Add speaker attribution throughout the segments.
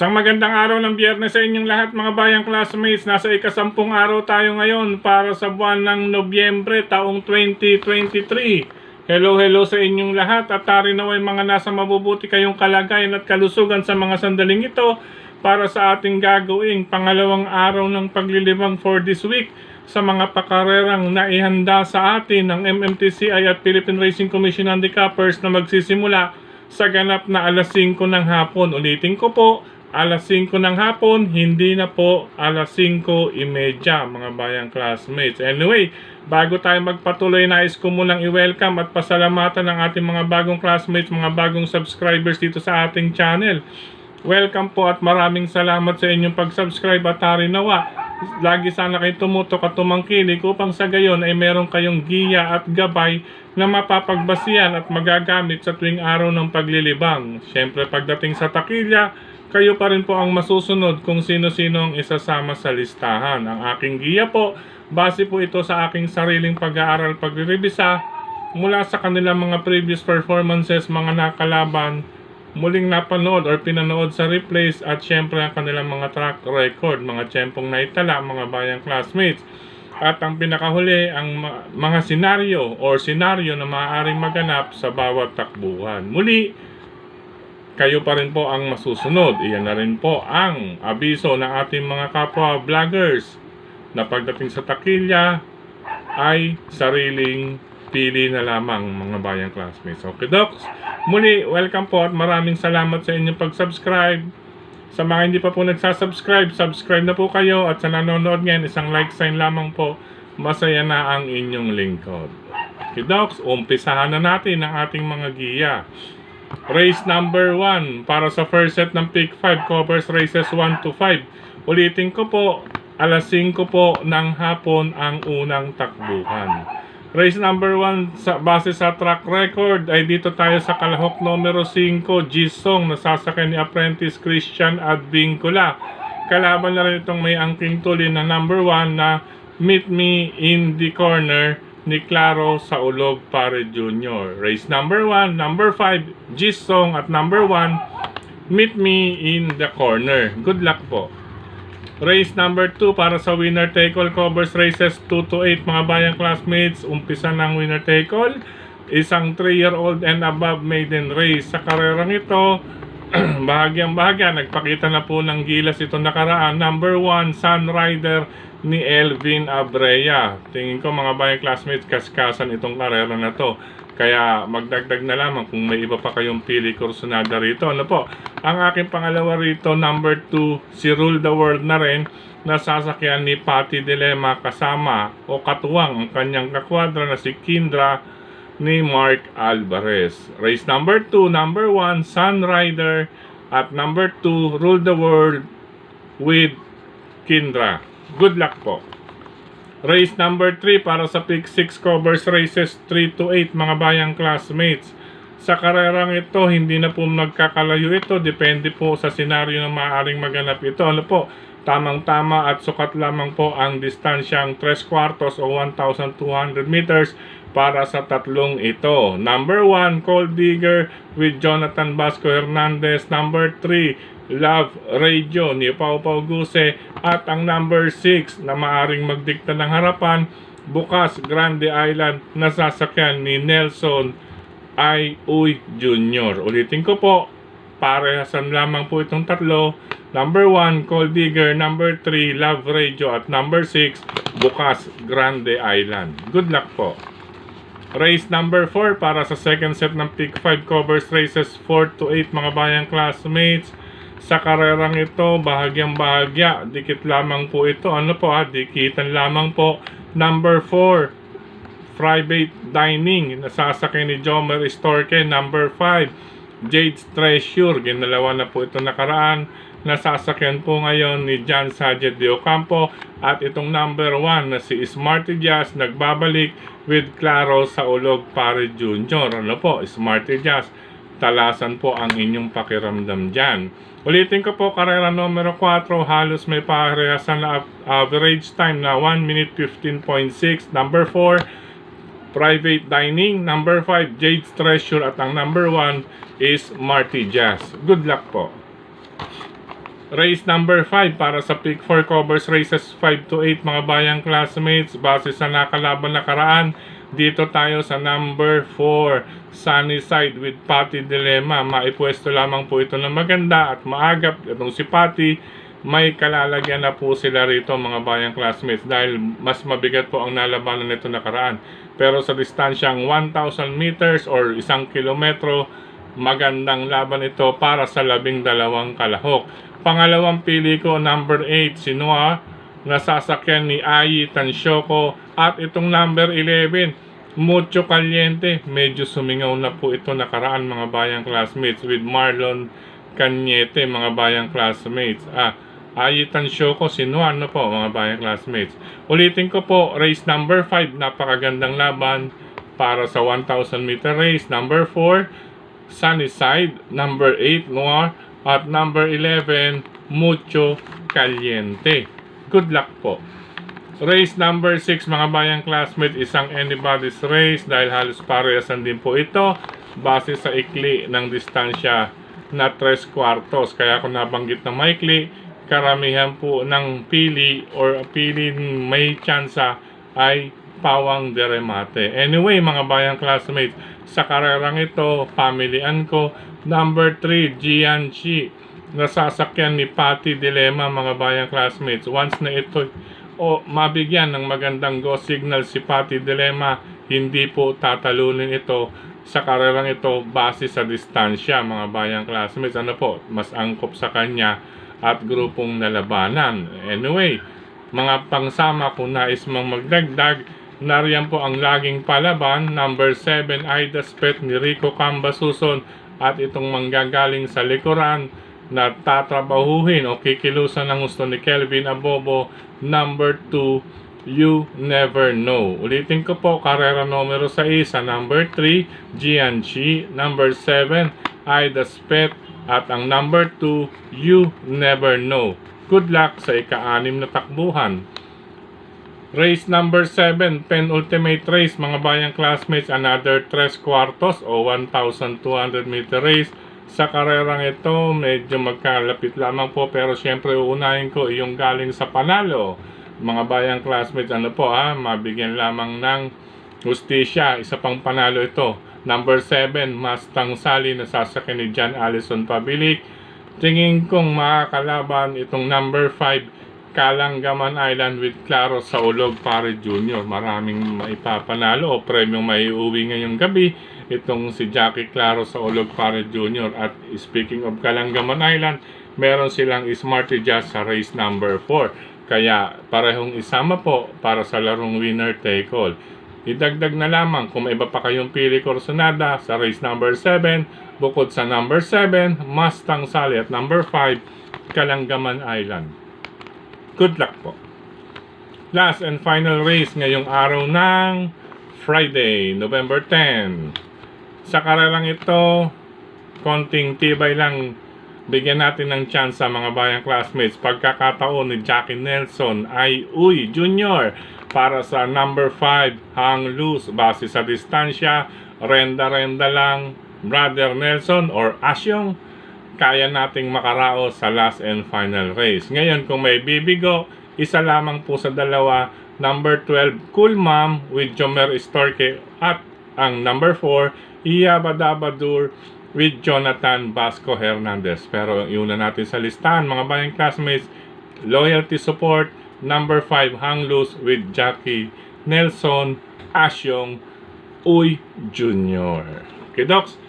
Speaker 1: Isang magandang araw ng Biyernes sa inyong lahat mga bayang classmates. Nasa ika-10 araw tayo ngayon para sa buwan ng Nobyembre taong 2023. Hello sa inyong lahat at tari naway mga nasa mabubuti kayong kalagayan at kalusugan sa mga sandaling ito para sa ating gagawing pangalawang araw ng paglilibang for this week sa mga pakarerang naihanda sa atin ng MMTCI at Philippine Racing Commission Handicappers na magsisimula sa ganap na alas 5 ng hapon. Ulitin ko po, alas 5 ng hapon, hindi na po alas 5:30 mga bayang classmates. Anyway, bago tayo magpatuloy, nais ko munang i-welcome at pasalamatan ng ating mga bagong classmates, mga bagong subscribers dito sa ating channel. Welcome po at maraming salamat sa inyong pag-subscribe at tari nawa. Lagi sana kayo tumutok at tumangkilik upang sa gayon ay meron kayong giya at gabay na mapapagbasihan at magagamit sa tuwing araw ng paglilibang. Siyempre pagdating sa takilya, kayo pa rin po ang masusunod kung sino-sino ang isasama sa listahan. Ang aking giya po, base po ito sa aking sariling pag-aaral pagre-revisa mula sa kanilang mga previous performances, mga nakalaban, muling napanood or pinanood sa replays at syempre ang kanilang mga track record, mga tiyempong naitala mga bayang classmates. At ang pinakahuli, ang mga senaryo na maaaring maganap sa bawat takbuhan. Muli, kayo pa rin po ang masusunod. Iyan na rin po ang abiso ng ating mga kapwa vloggers na pagdating sa takilya ay sariling pili na lamang mga bayang classmates. Okay, Docs? Muli, welcome po at maraming salamat sa inyong pag-subscribe. Sa mga hindi pa po nagsasubscribe, subscribe na po kayo at sa nanonood ngayon, isang like sign lamang po. Masaya na ang inyong lingkod. Okay, Docs, umpisahan na natin ang ating mga giya. Race number 1 para sa first set ng Pick 5 covers races 1 to 5. Ulitin ko po, alas 5 po ng hapon ang unang takbuhan. Race number 1 base sa track record ay dito tayo sa kalahok numero 5, Jisong na sasakyan ni Apprentice Christian Advincula. Kalaban na rin itong may angking tulin na number 1 na Meet Me in the Corner ni Claro Saulog Pare Jr. Race number 1, number 5, Jisong at number 1, Meet Me in the Corner. Good luck po. Race number 2 para sa winner take all covers races 2 to 8 mga bayang classmates. Umpisa ng winner take all. Isang 3-year-old and above maiden race. Sa karerang ito, bahagyang-bahagya, nagpakita na po ng gilas ito nakaraan. Number 1, Sun Rider ni Elvin Abrea. Tingin ko mga bayang classmates, kaskasan itong karera na to. Kaya magdagdag na lamang kung may iba pa kayong pili kursunada rito. Ano po? Ang aking pangalawa rito, number 2, si Rule the World na rin, na sasakyan ni Patty Dilema kasama o katuwang ang kanyang kakwadra na si Kindra ni Mark Alvarez. Race number 2, number 1, Sun Rider at number 2, Rule the World with Kindra. Good luck po. Race number 3 para sa Pick 6 covers races 3 to 8 mga bayang classmates. Sa karerang ito, hindi na po nagkakalayo ito. Depende po sa senaryo na maaaring maganap ito. Ano po? Tamang-tama at sukat lamang po ang distansyang 3/4 o 1,200 meters para sa tatlong ito. Number 1, Cold Digger with Jonathan Vasco Hernandez. Number 3, Love Radio ni Pau Pau Guse. At ang number 6 na maaring magdikta ng harapan, Bukas Grande Island na sasakyan ni Nelson Ay Uy Jr. Ulitin ko po, parehasan lamang po itong tatlo. Number 1, Cold Digger. Number 3, Love Radio. At number 6, Bukas Grande Island. Good luck po. Race number 4 para sa second set ng Pick 5 covers races 4 to 8 mga bayang classmates. Sa karerang ito, bahagyang-bahagya, dikit lamang po ito. Ano po dikitan lamang po. Number 4, Private Dining, nasasakay ni Jomer Storke. Number 5, Jade's Treasure, ginalawa na po ito nakaraan. Nasasakyan po ngayon ni John Sajet de Ocampo. At itong number 1 na si Smarty Jazz, nagbabalik with Claro Saulog Pare Jr. Ano po, Smarty Jazz, talasan po ang inyong pakiramdam dyan. Ulitin ko po, karera numero 4, halos may parehasan na average time na 1 minute 15.6. Number 4, Private Dining. Number 5, Jade's Treasure. At ang number 1 is Marty Jazz. Good luck po. Race number 5 para sa Pick 4 covers races 5 to 8 mga bayang classmates. Base sa nakalaban nakaraan, dito tayo sa number 4, Sunnyside with Patty Dilemma. Maipwesto lamang po ito ng maganda at maagap. Itong si Patty, may kalalagyan na po sila rito mga bayang classmates dahil mas mabigat po ang nalabanan nito nakaraan. Pero sa distansyang 1,000 meters or 1 kilometro, magandang laban ito para sa 12 kalahok. Pangalawang pili ko, number 8, si Noah, nasasakyan ni Ayi Tansyoko. At itong number 11, Mucho Caliente. Medyo sumingaw na po ito nakaraan mga bayang classmates with Marlon Cañete mga bayang classmates. Ayi Tansyoko, si Noah, ano po mga bayang classmates. Ulitin ko po, race number 5, napakagandang laban para sa 1,000 meter race. Number 4, Sunnyside. Number 8, Noah. At number 11, Mucho Caliente. Good luck po. Race number 6 mga bayang classmate, isang anybody's race dahil halos parehasan din po ito base sa ikli ng distansya na 3 quartos. Kaya kung nabanggit na maikli, karamihan po ng pili or pili may tsansa ay pawang de remate. Anyway mga bayang classmates, sa karerang ito, pamilian ko, number 3, Jianchi, nasasakyan ni Patty Dilemma mga bayang classmates. Once na ito mabigyan ng magandang go signal si Patty Dilemma, hindi po tatalunin ito sa karerang ito base sa distansya mga bayang classmates. Ano po, mas angkop sa kanya at grupong nalabanan. Anyway, mga pangsama kung nais mong magdagdag, nariyan po ang laging palaban, number 7, Aida Spet ni Rico Cambasuson, at itong manggagaling sa likuran na tatrabahuhin o kikilusan ng gusto ni Kelvin Abobo, number 2, You Never Know. Ulitin ko po, karera numero 6 sa number 3, Jianchi, number 7, Aida Spet, at ang number 2, You Never Know. Good luck sa ika-6 na takbuhan. Race number 7, penultimate race mga bayang classmates, another 3 quartos o 1,200 meter race. Sa karerang ito, medyo magkalapit lamang po, pero syempre uunahin ko yung galing sa panalo. Mga bayang classmates, ano po mabigyan lamang ng hustisya, isa pang panalo ito. Number 7, Mustang Sally, nasasakyan ni John Allison Pabilik. Tingin kong makakalaban itong number 5, Calanggaman Island with Claro Saulog Pare Jr. Maraming maipapanalo o premyong maiuwi ngayong gabi itong si Jackie Claro Saulog Pare Jr. At speaking of Calanggaman Island, meron silang Smarty Jazz sa race number 4. Kaya parehong isama po para sa larong winner take all. Idagdag na lamang kung may iba pa kayong pili korsonada sa race number 7, bukod sa number 7, Mustang Sally, at number 5, Calanggaman Island. Good luck po. Last and final race ngayong araw ng Friday, November 10. Sa karerang ito, konting tibay lang, bigyan natin ng chance sa mga bayang classmates. Pagkakataon ni Jackie Nelson ay Uy Jr. para sa number 5, Hang Loose. Base sa distansya, renda-renda lang, Brother Nelson or Asyong, kaya nating makaraos sa last and final race. Ngayon, kung may bibigo, isa lamang po sa dalawa, number 12, Cool Mom with Jomer Storke, at ang number 4, Iyabadabadur with Jonathan Vasco Hernandez. Pero yung una natin sa listahan, mga bayang classmates, loyalty support, number 5, Hang Loose with Jackie Nelson, Asyong, Uy Jr. Okay, Docs?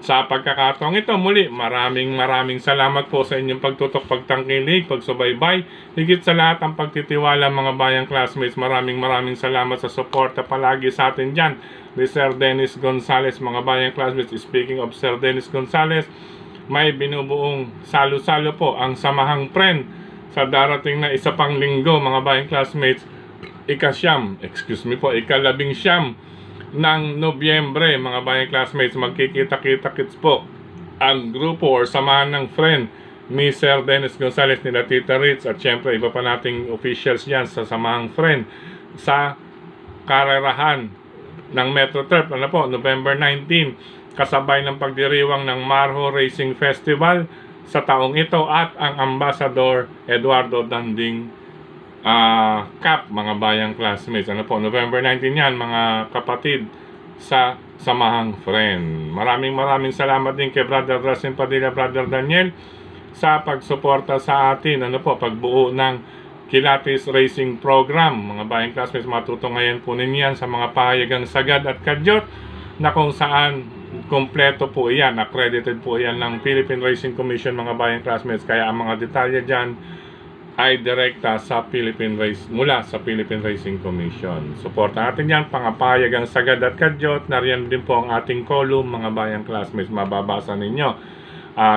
Speaker 1: Sa pagkakataong ito, muli, maraming salamat po sa inyong pagtutok, pagtangkilig, pagsubaybay. Higit sa lahat ang pagtitiwala mga bayang classmates. Maraming salamat sa suporta palagi sa atin dyan. Ni Sir Dennis Gonzales, mga bayang classmates. Speaking of Sir Dennis Gonzales, may binubuong salo-salo po ang Samahang Friend sa darating na isa pang linggo mga bayang classmates. Ika-labing-siyam ng Nobyembre mga bayang classmates, magkikita-kita-kits po ang grupo or samahan ng friend ni Sir Dennis Gonzales, nila Tita Ritz, at syempre iba pa nating officials yan sa samahang friend sa karerahan ng Metro Turf. Ano po, November 19, kasabay ng pagdiriwang ng Marho Racing Festival sa taong ito at ang Ambassador Eduardo Danding Cup, mga bayang classmates. Ano po, November 19 yan, mga kapatid sa Samahang Friend. Maraming salamat din kay Brother Rasin Padilla, Brother Daniel, sa pagsuporta sa atin, ano po, pagbuo ng Kilatis Racing Program. Mga bayang classmates, matutunghayan po ninyo yan sa mga pahayagang sagad at kadyot na kung saan kompleto po iyan, accredited po iyan ng Philippine Racing Commission, mga bayang classmates. Kaya ang mga detalye dyan ay direkta sa mula sa Philippine Racing Commission. Suporta natin yan, pangapayagang sagad at kadyot. Nariyan din po ang ating column, mga bayang classmates, mababasa ninyo.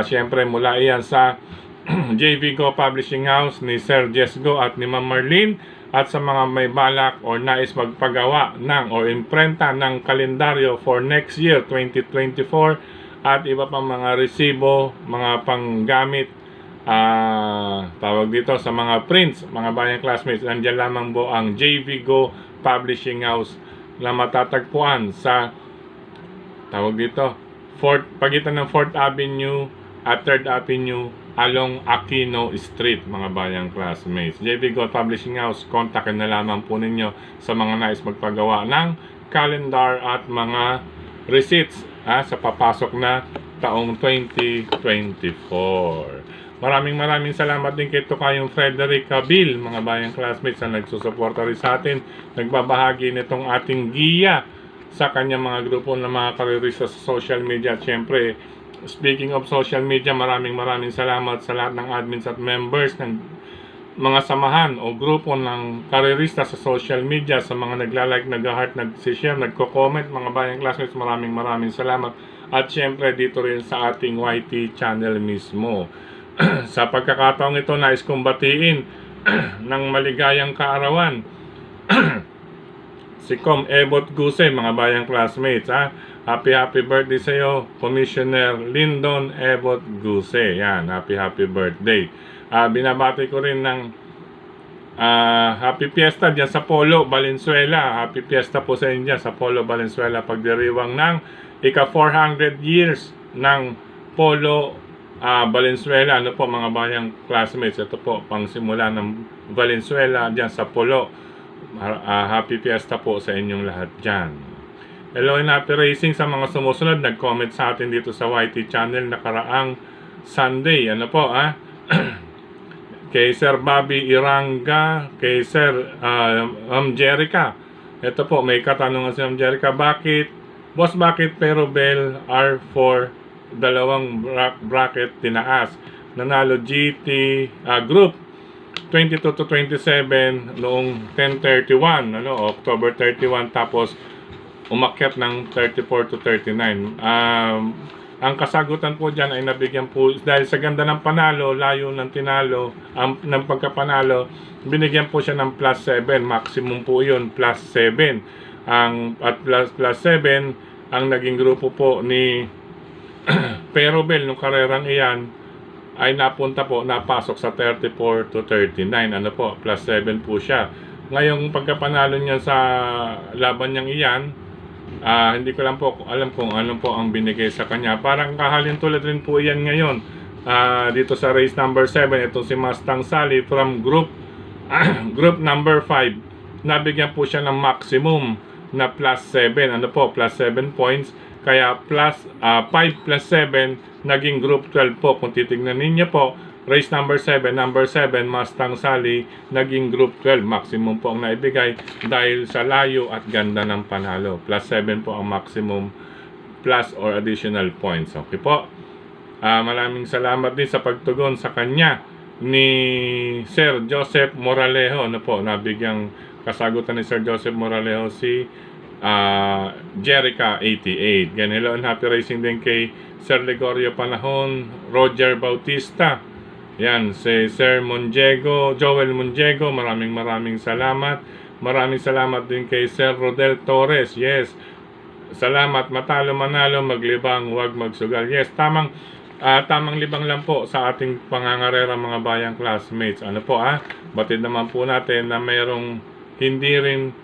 Speaker 1: Siyempre mula iyan sa JV Go Publishing House ni Sir Jesgo at ni Ma'am Marlene, at sa mga may balak o nais magpagawa ng o imprenta ng kalendaryo for next year 2024 at iba pang mga resibo, mga panggamit, tawag dito sa mga prints, mga bayang classmates, nandiyan lamang po ang JV Go Publishing House na matatagpuan sa, tawag dito, pagitan ng 4th Avenue at 3rd Avenue along Aquino Street, mga bayang classmates. JV Go Publishing House, kontakin na lamang po ninyo sa mga nais magpagawa ng calendar at mga receipts sa papasok na taong 2024. Maraming salamat din kay Tokayong Frederick Cabil, mga bayang classmates, na nagsusuporta rin sa atin, nagbabahagi nitong ating giya sa kanyang mga grupo ng mga karerista sa social media. At syempre, speaking of social media, maraming salamat sa lahat ng admins at members ng mga samahan o grupo ng karerista sa social media, sa mga nagla-like, nag-heart, nag-share, nagko-comment, mga bayang classmates, maraming salamat. At syempre dito rin sa ating YT channel mismo. Sa pagkakataong ito, nais kong batiin ng maligayang kaarawan si Com Ebot Guse, mga bayang classmates. Happy birthday sa iyo, Commissioner Lyndon Ebot Guse. Yan, happy birthday. Binabati ko rin ng happy fiesta dyan sa Polo, Valenzuela. Happy fiesta po sa inyo sa Polo, Valenzuela, pagdiriwang ng ika 400 years ng Polo Valenzuela. Ano po, mga bayang classmates, ito po pangsimula ng Valenzuela dyan sa Polo. Happy fiesta po sa inyong lahat dyan. Hello and happy racing sa mga sumusunod. Nag-comment sa atin dito sa YT channel nakaraang Sunday. Ano po, kay Sir Bobby Iranga, kay Sir Jerica. Ito po, may katanungan si Jerica, bakit Perobel R4 dalawang bracket tinaas? Nanalo GT Group 22 to 27 noong 10/31, October 31, tapos umakyat ng 34 to 39. Ang kasagutan po dyan ay nabigyan po, dahil sa ganda ng panalo, layo ng tinalo, ng pagkapanalo, binigyan po siya ng plus 7, maximum po yun, plus 7. At plus 7, ang naging grupo po ni Perobel nung karerang iyan, ay napasok sa 34 to 39. Ano po, plus 7 po siya. Ngayong pagkapanalo niya sa laban niyang iyan, hindi ko lang po alam kung ano po ang binigay sa kanya. Parang kahalin tulad rin po iyan ngayon. Dito sa race number 7, ito si Mustang Sally from group number 5. Nabigyan po siya ng maximum na plus 7. Ano po, plus 7 points. Kaya plus 5 plus 7 naging group 12 po. Kung titignan ninyo po, race number 7, Mustang Sally, naging group 12. Maximum po ang naibigay dahil sa layo at ganda ng panalo. Plus 7 po ang maximum plus or additional points. Okay po. Maraming salamat din sa pagtugon sa kanya ni Sir Joseph Moralejo. Ano po, nabigyang kasagutan ni Sir Joseph Moralejo si Jerica 88. Again, hello and happy racing din kay Sir Legorio Panahon, Roger Bautista. Yan, si Sir Joel Monjego, maraming salamat. Maraming salamat din kay Sir Rodel Torres. Yes, salamat. Matalo manalo, maglibang, huwag magsugal. Yes, tamang libang lang po sa ating pangangarera, mga bayang classmates. Ano po, batid naman po natin na mayroong hindi rin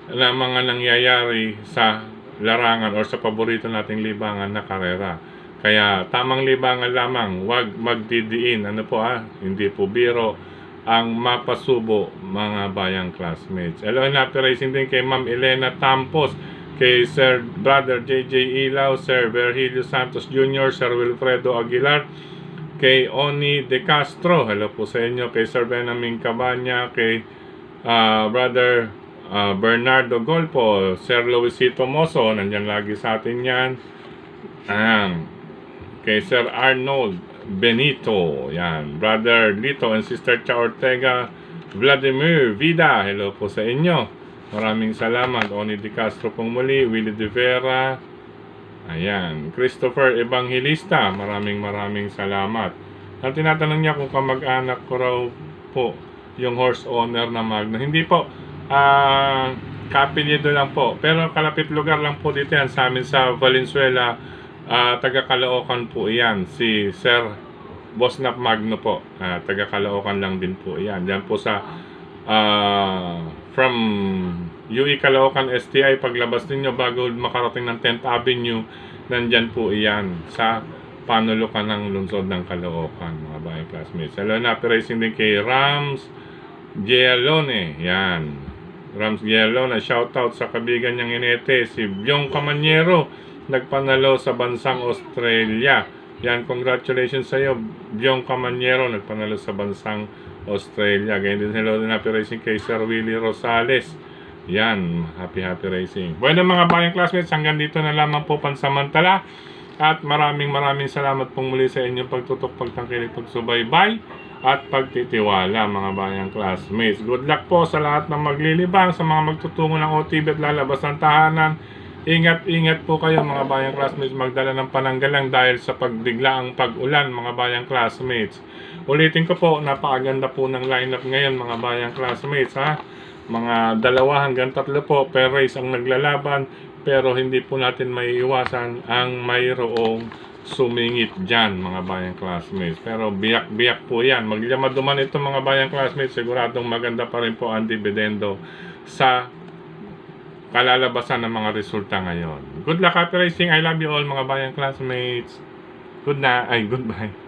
Speaker 1: na mga nangyayari sa larangan o sa paborito nating libangan na karera. Kaya tamang libangan lamang, wag magdidiin. Ano po hindi po biro ang mapasubo mga bayang classmates. Hello and happy racing din kay Ma'am Elena Tampos, kay Sir Brother JJ Ilaw, Sir Virgilio Santos Jr., Sir Wilfredo Aguilar, kay Oni De Castro, hello po sa inyo, kay Sir Benjamin Cabanya, kay Brother Bernardo Golpo, Sir Luisito Moso, nandyan lagi sa atin yan. Kay Sir Arnold Benito, yan, Brother Lito and Sister Cha Ortega, Vladimir Vida, hello po sa inyo. Maraming salamat. Oni De Castro pong muli, Willie De Vera, ayan, Christopher Evangelista, maraming salamat. Ang tinatanong niya kung kamag-anak ko raw po yung horse owner na Magno. Hindi po, kapilyedo lang po. Pero kalapit lugar lang po dito yan sa amin sa Valenzuela, taga Caloocan po iyan. Si Sir Bosnap Magno po, taga Caloocan lang din po iyan. Diyan po sa from UE Caloocan STI, paglabas ninyo bago makarating ng 10th Avenue, nandyan po iyan sa panulukan ng lungsod ng Caloocan, mga bayang classmates. Hello na, racing din kay Rams Gialone, yan, Rams Gialone, shoutout sa kabigan niyang inete, si Byong Camanyero, nagpanalo sa bansang Australia. Yan, congratulations sa iyo, Byong Camanyero, nagpanalo sa bansang Australia. Ganyan din, hello din, happy racing kay Sir Willie Rosales. Yan, happy racing. Bueno mga bayang classmates, hanggang dito na lamang po pansamantala. At maraming salamat pong muli sa inyong pagtutok, pagtangkilik, pagsubaybay at pagtitiwala mga bayang classmates. Good luck po sa lahat ng maglilibang, sa mga magtutungo ng OTV at lalabas ng tahanan. Ingat po kayo mga bayang classmates, magdala ng pananggalang dahil sa pagdiglaang pag-ulan mga bayang classmates. Ulitin ko po, napakaganda po ng lineup ngayon mga bayang classmates Mga 2 hanggang 3 po per race ang naglalaban, pero hindi po natin maiiwasan ang mayroong sumingit dyan mga bayang classmates. Pero biyak po yan. Maglamaduman ito mga bayang classmates, siguradong maganda pa rin po ang dividendo sa kalalabasan ng mga resulta ngayon. Good luck, happy racing. I love you all mga bayang classmates. Goodbye.